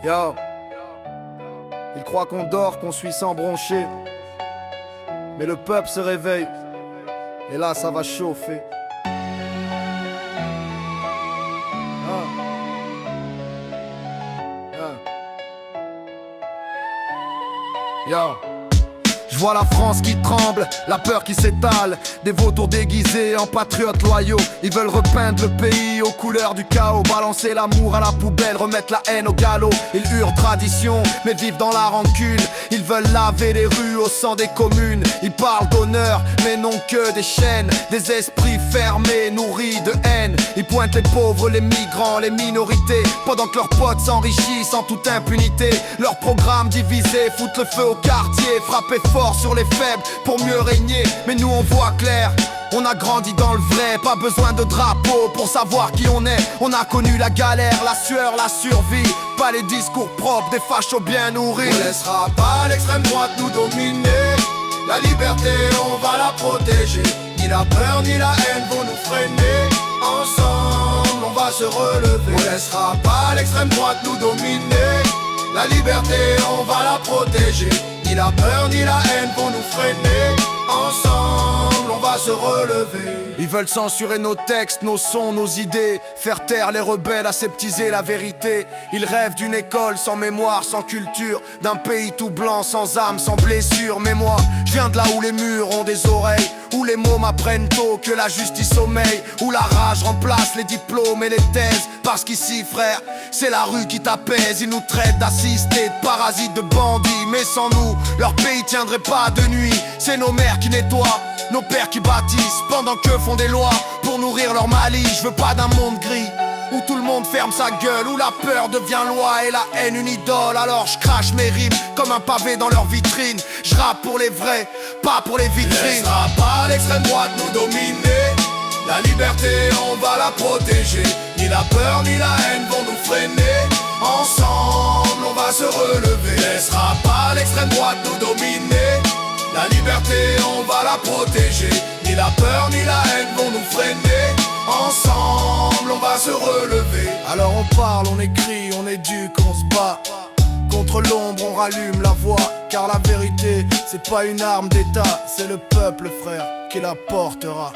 Yo, ils croient qu'on dort, qu'on suit sans broncher. Mais le peuple se réveille, et là ça va chauffer. Yo. Je vois la France qui tremble, la peur qui s'étale. Des vautours déguisés en patriotes loyaux. Ils veulent repeindre le pays aux couleurs du chaos. Balancer l'amour à la poubelle, remettre la haine au galop. Ils hurlent tradition, mais vivent dans la rancune. Ils veulent laver les rues au sang des communes. Ils parlent d'honneur, mais non que des chaînes. Des esprits fermés, nourris de haine. Ils pointent les pauvres, les migrants, les minorités, pendant que leurs potes s'enrichissent en toute impunité. Leur programme divisé, foutent le feu au quartier. Frapper fort sur les faibles pour mieux régner. Mais nous on voit clair, on a grandi dans le vrai. Pas besoin de drapeau pour savoir qui on est. On a connu la galère, la sueur, la survie. Pas les discours propres des fachos bien nourris. On laissera pas l'extrême droite nous dominer. La liberté on va la protéger. Ni la peur ni la haine vont nous freiner. Ensemble on va se relever. On laissera pas l'extrême droite nous dominer. La liberté on va la protéger. Ni la peur ni la haine vont nous freiner. Ensemble on va se relever. Ils veulent censurer nos textes, nos sons, nos idées. Faire taire les rebelles, aseptiser la vérité. Ils rêvent d'une école sans mémoire, sans culture. D'un pays tout blanc, sans âme, sans blessure. Mais moi, je viens de là où les murs ont des oreilles. Où les mots m'apprennent tôt que la justice sommeille. Où la rage remplace les diplômes et les thèses. Parce qu'ici frère, c'est la rue qui t'apaise. Ils nous traitent d'assistés, de parasites, de bandits. Mais sans nous, leur pays tiendrait pas de nuit. C'est nos mères qui nettoient, nos pères qui bâtissent, pendant que font des lois pour nourrir leur malice. Je veux pas d'un monde gris où tout le monde ferme sa gueule, où la peur devient loi et la haine une idole. Alors je crache mes rimes comme un pavé dans leur vitrine. Je rappe pour les vrais, pas pour les vitrines. Laissera pas l'extrême droite nous dominer. La liberté on va la protéger. Ni la peur ni la haine vont nous freiner. Ensemble on va se relever. Laissera pas l'extrême droite nous dominer. La liberté on va la protéger. Ni la peur ni la haine vont nous freiner. Ensemble on va se relever. Alors on parle, on écrit, on éduque, on se bat. Contre l'ombre on rallume la voix. Car la vérité c'est pas une arme d'état. C'est le peuple frère qui la portera.